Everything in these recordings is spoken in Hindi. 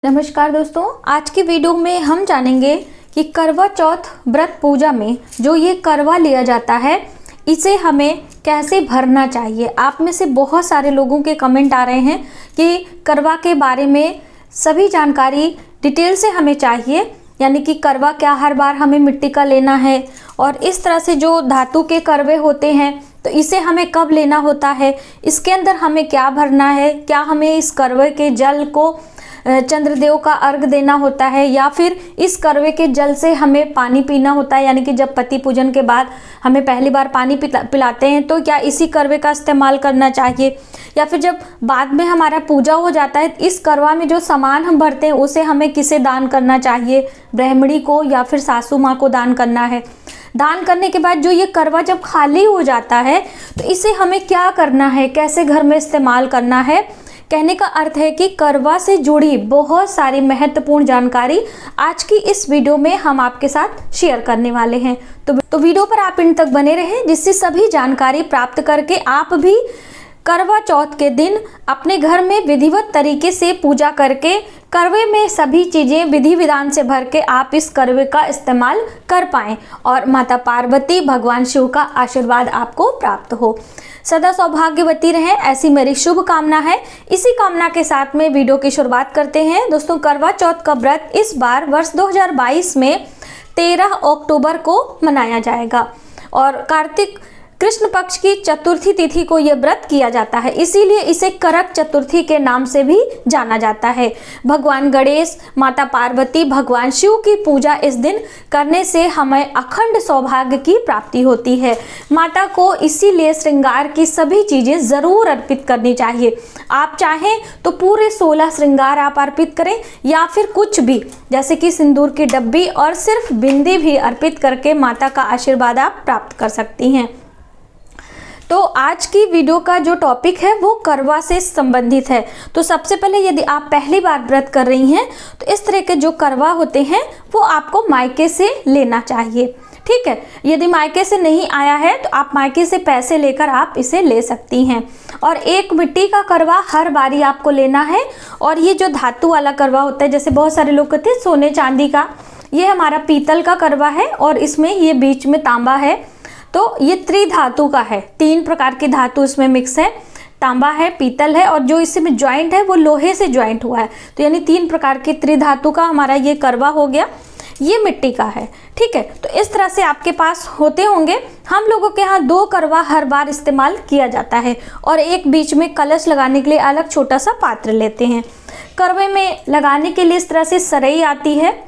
नमस्कार दोस्तों, आज की वीडियो में हम जानेंगे कि करवा चौथ व्रत पूजा में जो ये करवा लिया जाता है इसे हमें कैसे भरना चाहिए। आप में से बहुत सारे लोगों के कमेंट आ रहे हैं कि करवा के बारे में सभी जानकारी डिटेल से हमें चाहिए, यानी कि करवा क्या हर बार हमें मिट्टी का लेना है और इस तरह से जो धातु के करवे होते हैं तो इसे हमें कब लेना होता है, इसके अंदर हमें क्या भरना है, क्या हमें इस करवे के जल को चंद्रदेव का अर्घ देना होता है या फिर इस करवे के जल से हमें पानी पीना होता है, यानी कि जब पति पूजन के बाद हमें पहली बार पानी पिलाते हैं तो क्या इसी करवे का इस्तेमाल करना चाहिए, या फिर जब बाद में हमारा पूजा हो जाता है इस करवा में जो सामान हम भरते हैं उसे हमें किसे दान करना चाहिए, ब्राह्मणी को या फिर सासू माँ को दान करना है। दान करने के बाद जो ये करवा जब खाली हो जाता है तो इसे हमें क्या करना है, कैसे घर में इस्तेमाल करना है। कहने का अर्थ है कि करवा से जुड़ी बहुत सारी महत्वपूर्ण जानकारी आज की इस वीडियो में हम आपके साथ शेयर करने वाले हैं। तो वीडियो पर आप इन तक बने रहें, जिससे सभी जानकारी प्राप्त करके आप भी करवा चौथ के दिन अपने घर में विधिवत तरीके से पूजा करके करवे में सभी चीज़ें विधि विधान से भर के आप इस करवे का इस्तेमाल कर पाएँ और माता पार्वती भगवान शिव का आशीर्वाद आपको प्राप्त हो। सदा सौभाग्यवती रहें, ऐसी मेरी शुभ कामना है। इसी कामना के साथ में वीडियो की शुरुआत करते हैं। दोस्तों, करवा चौथ का व्रत इस बार वर्ष 2022 में 13 अक्टूबर को मनाया जाएगा और कार्तिक कृष्ण पक्ष की चतुर्थी तिथि को यह व्रत किया जाता है, इसीलिए इसे करक चतुर्थी के नाम से भी जाना जाता है। भगवान गणेश, माता पार्वती, भगवान शिव की पूजा इस दिन करने से हमें अखंड सौभाग्य की प्राप्ति होती है। माता को इसीलिए श्रृंगार की सभी चीज़ें ज़रूर अर्पित करनी चाहिए। आप चाहें तो पूरे 16 श्रृंगार आप अर्पित करें या फिर कुछ भी, जैसे कि सिंदूर की डब्बी और सिर्फ बिंदी भी अर्पित करके माता का आशीर्वाद आप प्राप्त कर सकती हैं। तो आज की वीडियो का जो टॉपिक है वो करवा से संबंधित है। तो सबसे पहले यदि आप पहली बार व्रत कर रही हैं तो इस तरह के जो करवा होते हैं वो आपको मायके से लेना चाहिए, ठीक है। यदि मायके से नहीं आया है तो आप मायके से पैसे लेकर आप इसे ले सकती हैं। और एक मिट्टी का करवा हर बारी आपको लेना है। और ये जो धातु वाला करवा होता है, जैसे बहुत सारे लोग कहते हैं सोने चांदी का, ये हमारा पीतल का करवा है और इसमें ये बीच में तांबा है। तो ये त्रिधातु का है, 3 प्रकार की धातु इसमें मिक्स है, तांबा है, पीतल है और जो इसमें ज्वाइंट है वो लोहे से ज्वाइंट हुआ है। तो यानी 3 प्रकार की त्रिधातु का हमारा ये करवा हो गया। ये मिट्टी का है, ठीक है। तो इस तरह से आपके पास होते होंगे। हम लोगों के यहाँ 2 करवा हर बार इस्तेमाल किया जाता है और एक बीच में कलश लगाने के लिए अलग छोटा सा पात्र लेते हैं। करवे में लगाने के लिए इस तरह से सरई आती है।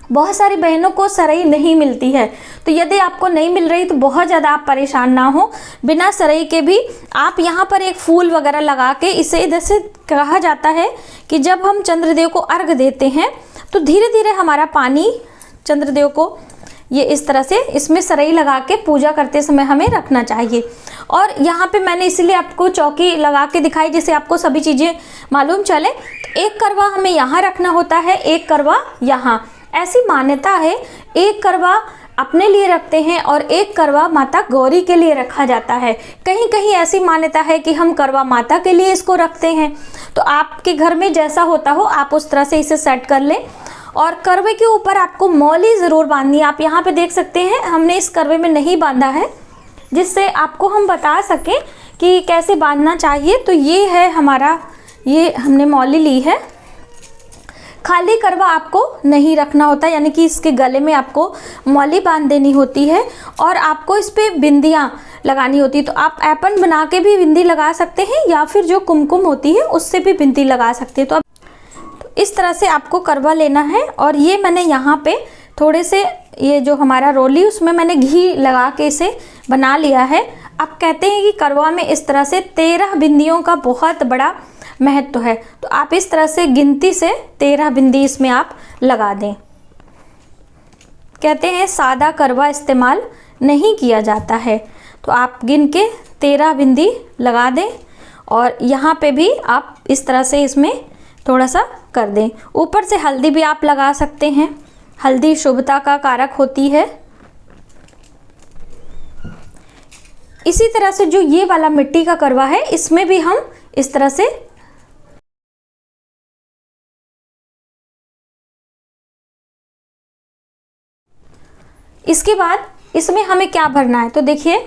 बहुत सारी बहनों को सरई नहीं मिलती है, तो यदि आपको नहीं मिल रही तो बहुत ज़्यादा आप परेशान ना हो। बिना सरई के भी आप यहाँ पर एक फूल वगैरह लगा के, इसे इधर से कहा जाता है कि जब हम चंद्रदेव को अर्घ देते हैं तो धीरे धीरे हमारा पानी चंद्रदेव को ये इस तरह से इसमें सरई लगा के पूजा करते समय हमें रखना चाहिए। और यहाँ पे मैंने इसलिए आपको चौकी लगा के दिखाई जिससे आपको सभी चीज़ें मालूम चले। तो एक करवा हमें यहाँ रखना होता है, एक करवा यहाँ। ऐसी मान्यता है, एक करवा अपने लिए रखते हैं और एक करवा माता गौरी के लिए रखा जाता है। कहीं कहीं ऐसी मान्यता है कि हम करवा माता के लिए इसको रखते हैं। तो आपके घर में जैसा होता हो आप उस तरह से इसे सेट कर लें। और करवे के ऊपर आपको मौली ज़रूर बांधनी है। आप यहाँ पे देख सकते हैं हमने इस करवे में नहीं बांधा है, जिससे आपको हम बता सकें कि कैसे बांधना चाहिए। तो ये है हमारा, ये हमने मौली ली है। खाली करवा आपको नहीं रखना होता, यानी कि इसके गले में आपको मौली बांध देनी होती है और आपको इस पर बिंदियाँ लगानी होती है। तो आप ऐपन बना के भी बिंदी लगा सकते हैं या फिर जो कुमकुम होती है उससे भी बिंदी लगा सकते हैं। तो इस तरह से आपको करवा लेना है। और ये मैंने यहाँ पे थोड़े से ये जो हमारा रोली उसमें मैंने घी लगा के इसे बना लिया है। अब कहते हैं कि करवा में इस तरह से 13 बिंदियों का बहुत बड़ा महत्व है। तो आप इस तरह से गिनती से 13 बिंदी इसमें आप लगा दें। कहते हैं सादा करवा इस्तेमाल नहीं किया जाता है, तो आप गिन के 13 बिंदी लगा दें। और यहाँ पे भी आप इस तरह से इसमें थोड़ा सा कर दें। ऊपर से हल्दी भी आप लगा सकते हैं, हल्दी शुभता का कारक होती है। इसी तरह से जो ये वाला मिट्टी का करवा है इसमें भी हम इस तरह से इसके बाद इसमें हमें क्या भरना है, तो देखिए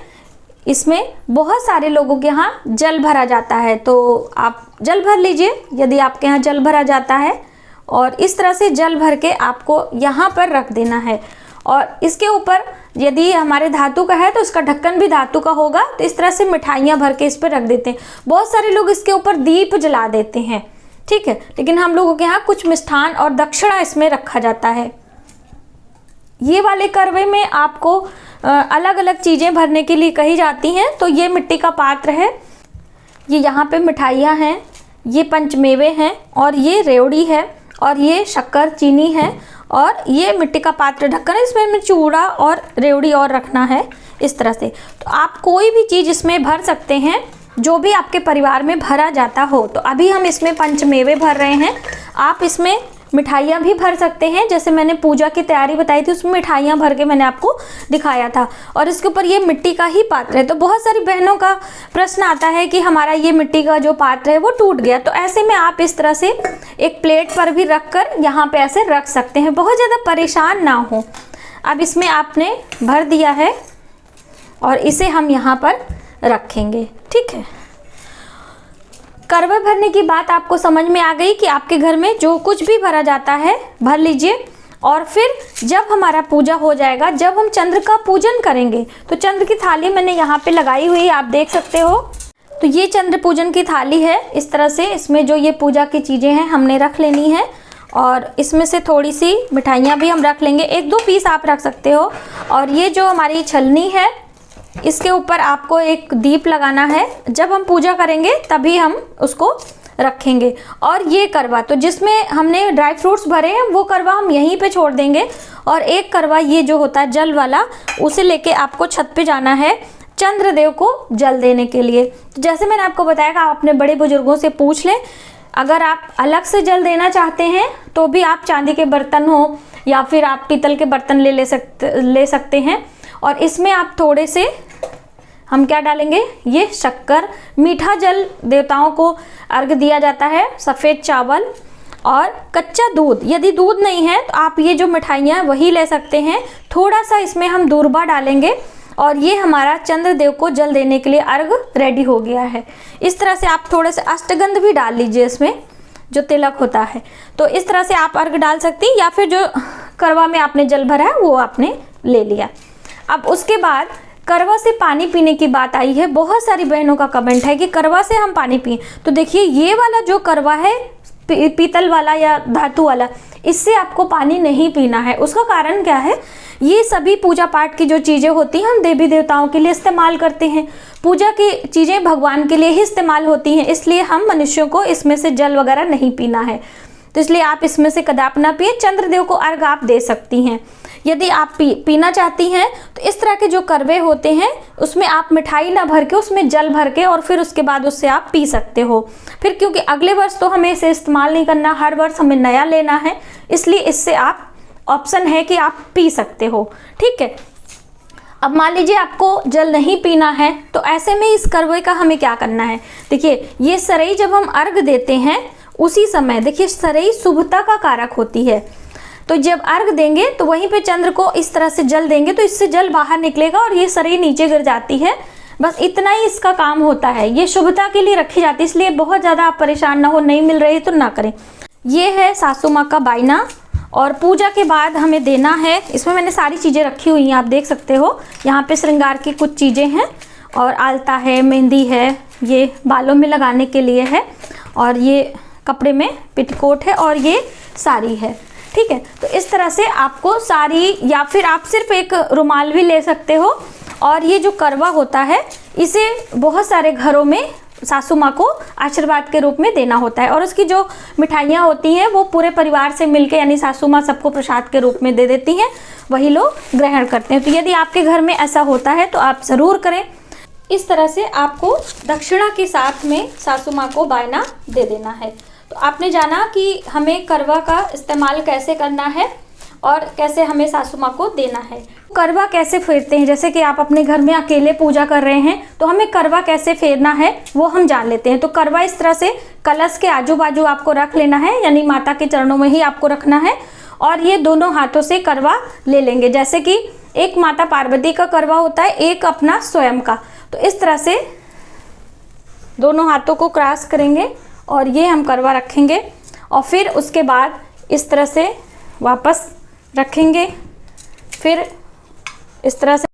इसमें बहुत सारे लोगों के यहाँ जल भरा जाता है, तो आप जल भर लीजिए यदि आपके यहाँ जल भरा जाता है। और इस तरह से जल भर के आपको यहाँ पर रख देना है। और इसके ऊपर यदि हमारे धातु का है तो इसका ढक्कन भी धातु का होगा, तो इस तरह से मिठाइयाँ भर के इस पर रख देते हैं। बहुत सारे लोग इसके ऊपर दीप जला देते हैं, ठीक है, लेकिन हम लोगों के यहाँ कुछ मिष्ठान और दक्षिणा इसमें रखा जाता है। ये वाले करवे में आपको अलग अलग चीज़ें भरने के लिए कही जाती हैं। तो ये मिट्टी का पात्र है, ये यहाँ पे मिठाइयाँ हैं, ये पंचमेवे हैं, और ये रेवड़ी है, और ये शक्कर चीनी है, और ये मिट्टी का पात्र ढक्कन है, इसमें हमें चूड़ा और रेवड़ी और रखना है इस तरह से। तो आप कोई भी चीज़ इसमें भर सकते हैं जो भी आपके परिवार में भरा जाता हो। तो अभी हम इसमें पंचमेवे भर रहे हैं, आप इसमें मिठाइयाँ भी भर सकते हैं। जैसे मैंने पूजा की तैयारी बताई थी उसमें मिठाइयाँ भर के मैंने आपको दिखाया था। और इसके ऊपर ये मिट्टी का ही पात्र है। तो बहुत सारी बहनों का प्रश्न आता है कि हमारा ये मिट्टी का जो पात्र है वो टूट गया, तो ऐसे में आप इस तरह से एक प्लेट पर भी रख कर यहाँ पे ऐसे रख सकते हैं, बहुत ज़्यादा परेशान ना हो। अब इसमें आपने भर दिया है और इसे हम यहाँ पर रखेंगे, ठीक है। करवा भरने की बात आपको समझ में आ गई कि आपके घर में जो कुछ भी भरा जाता है भर लीजिए। और फिर जब हमारा पूजा हो जाएगा, जब हम चंद्र का पूजन करेंगे, तो चंद्र की थाली मैंने यहाँ पे लगाई हुई है, आप देख सकते हो। तो ये चंद्र पूजन की थाली है, इस तरह से इसमें जो ये पूजा की चीज़ें हैं हमने रख लेनी है। और इसमें से थोड़ी सी मिठाइयाँ भी हम रख लेंगे, 1-2 पीस आप रख सकते हो। और ये जो हमारी छलनी है इसके ऊपर आपको एक दीप लगाना है, जब हम पूजा करेंगे तभी हम उसको रखेंगे। और ये करवा तो जिसमें हमने ड्राई फ्रूट्स भरे हैं वो करवा हम यहीं पे छोड़ देंगे। और एक करवा ये जो होता है जल वाला, उसे लेके आपको छत पे जाना है चंद्रदेव को जल देने के लिए। तो जैसे मैंने आपको बताया कि आप अपने बड़े बुजुर्गों से पूछ लें, अगर आप अलग से जल देना चाहते हैं तो भी आप चांदी के बर्तन हो या फिर आप पीतल के बर्तन ले सकते हैं। और इसमें आप थोड़े से हम क्या डालेंगे, ये शक्कर, मीठा जल देवताओं को अर्घ दिया जाता है, सफ़ेद चावल और कच्चा दूध। यदि दूध नहीं है तो आप ये जो मिठाइयाँ वही ले सकते हैं। थोड़ा सा इसमें हम दूर्बा डालेंगे और ये हमारा चंद्रदेव को जल देने के लिए अर्घ रेडी हो गया है। इस तरह से आप थोड़े से अष्टगंध भी डाल लीजिए इसमें, जो तिलक होता है। तो इस तरह से आप अर्घ डाल सकती हैं, या फिर जो करवा में आपने जल भरा है वो आपने ले लिया। अब उसके बाद करवा से पानी पीने की बात आई है। बहुत सारी बहनों का कमेंट है कि करवा से हम पानी पिए। तो देखिए ये वाला जो करवा है पीतल वाला या धातु वाला, इससे आपको पानी नहीं पीना है। उसका कारण क्या है, ये सभी पूजा पाठ की जो चीज़ें होती हैं हम देवी देवताओं के लिए इस्तेमाल करते हैं। पूजा की चीज़ें भगवान के लिए ही इस्तेमाल होती हैं, इसलिए हम मनुष्यों को इसमें से जल वगैरह नहीं पीना है। तो इसलिए आप इसमें से कदाप ना पिए। चंद्रदेव को अर्घ आप दे सकती हैं। यदि आप पीना चाहती हैं तो इस तरह के जो करवे होते हैं उसमें आप मिठाई ना भर के उसमें जल भर के और फिर उसके बाद उससे आप पी सकते हो। फिर क्योंकि अगले वर्ष तो हमें इसे इस्तेमाल नहीं करना, हर वर्ष हमें नया लेना है, इसलिए इससे आप ऑप्शन है कि आप पी सकते हो, ठीक है। अब मान लीजिए आपको जल नहीं पीना है, तो ऐसे में इस करवे का हमें क्या करना है। देखिए ये सरई जब हम अर्घ देते हैं उसी समय, देखिए सरई शुभता का कारक होती है। तो जब अर्घ देंगे तो वहीं पे चंद्र को इस तरह से जल देंगे तो इससे जल बाहर निकलेगा और ये सरई नीचे गिर जाती है। बस इतना ही इसका काम होता है। ये शुभता के लिए रखी जाती है, इसलिए बहुत ज़्यादा आप परेशान ना हो, नहीं मिल रही तो ना करें। ये है सासू माँ का बायना और पूजा के बाद हमें देना है। इसमें मैंने सारी चीज़ें रखी हुई हैं, आप देख सकते हो। यहाँ पे श्रृंगार की कुछ चीज़ें हैं और आलता है, मेहंदी है, ये बालों में लगाने के लिए है, और ये कपड़े में पेटीकोट है, और ये साड़ी है, ठीक है। तो इस तरह से आपको साड़ी या फिर आप सिर्फ एक रुमाल भी ले सकते हो। और ये जो करवा होता है इसे बहुत सारे घरों में सासू माँ को आशीर्वाद के रूप में देना होता है, और उसकी जो मिठाइयाँ होती हैं वो पूरे परिवार से मिलके, यानी सासू माँ सबको प्रसाद के रूप में दे देती हैं, वही लोग ग्रहण करते हैं। तो यदि आपके घर में ऐसा होता है तो आप ज़रूर करें। इस तरह से आपको दक्षिणा के साथ में सासू माँ को बायना दे देना है। तो आपने जाना कि हमें करवा का इस्तेमाल कैसे करना है और कैसे हमें सासू माँ को देना है। करवा कैसे फेरते हैं, जैसे कि आप अपने घर में अकेले पूजा कर रहे हैं तो हमें करवा कैसे फेरना है वो हम जान लेते हैं। तो करवा इस तरह से कलश के आजू बाजू आपको रख लेना है, यानी माता के चरणों में ही आपको रखना है, और ये दोनों हाथों से करवा ले लेंगे। जैसे कि एक माता पार्वती का करवा होता है, एक अपना स्वयं का। तो इस तरह से दोनों हाथों को क्रॉस करेंगे और ये हम करवा रखेंगे और फिर उसके बाद इस तरह से वापस रखेंगे, फिर इस तरह से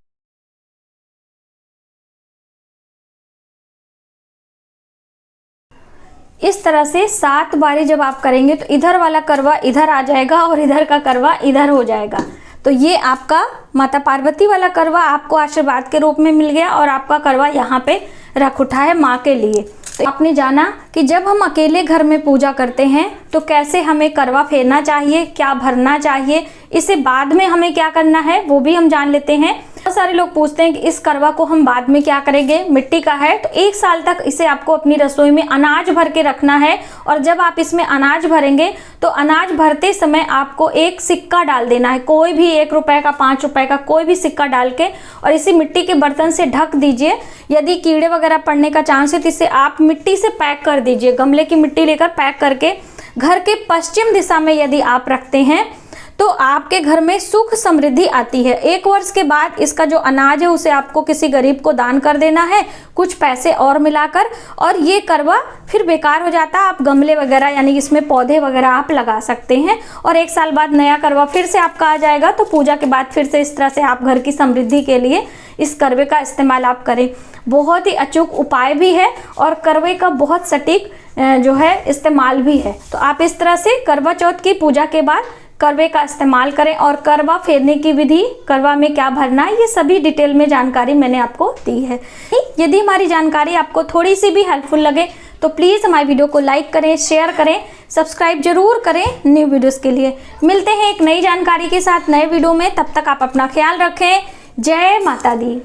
इस तरह से 7 बारी जब आप करेंगे तो इधर वाला करवा इधर आ जाएगा और इधर का करवा इधर हो जाएगा। तो ये आपका माता पार्वती वाला करवा आपको आशीर्वाद के रूप में मिल गया और आपका करवा यहाँ पे रख उठा है माँ के लिए। तो आपने जाना कि जब हम अकेले घर में पूजा करते हैं तो कैसे हमें करवा फेरना चाहिए, क्या भरना चाहिए, इसे बाद में हमें क्या करना है वो भी हम जान लेते हैं। बहुत सारे लोग पूछते हैं कि इस करवा को हम बाद में क्या करेंगे, मिट्टी का है तो 1 साल तक इसे आपको अपनी रसोई में अनाज भर के रखना है। और जब आप इसमें अनाज भरेंगे तो अनाज भरते समय आपको एक सिक्का डाल देना है, कोई भी 1 रुपए का, 5 रुपए का, कोई भी सिक्का डाल के और इसी मिट्टी के बर्तन से ढक दीजिए। यदि कीड़े वगैरह पड़ने का चांस है तो इसे आप मिट्टी से पैक कर दीजिए, गमले की मिट्टी लेकर पैक करके घर के पश्चिम दिशा में यदि आप रखते हैं तो आपके घर में सुख समृद्धि आती है। 1 वर्ष के बाद इसका जो अनाज है उसे आपको किसी गरीब को दान कर देना है, कुछ पैसे और मिलाकर, और ये करवा फिर बेकार हो जाता है। आप गमले वगैरह यानी इसमें पौधे वगैरह आप लगा सकते हैं और 1 साल बाद नया करवा फिर से आपका आ जाएगा। तो पूजा के बाद फिर से इस तरह से आप घर की समृद्धि के लिए इस करवे का इस्तेमाल आप करें। बहुत ही अचूक उपाय भी है और करवे का बहुत सटीक जो है इस्तेमाल भी है। तो आप इस तरह से करवा चौथ की पूजा के बाद करवे का इस्तेमाल करें। और करवा फेरने की विधि, करवा में क्या भरना है, ये सभी डिटेल में जानकारी मैंने आपको दी है। यदि हमारी जानकारी आपको थोड़ी सी भी हेल्पफुल लगे तो प्लीज़ हमारी वीडियो को लाइक करें, शेयर करें, सब्सक्राइब जरूर करें न्यू वीडियोस के लिए। मिलते हैं एक नई जानकारी के साथ नए वीडियो में, तब तक आप अपना ख्याल रखें। जय माता दी।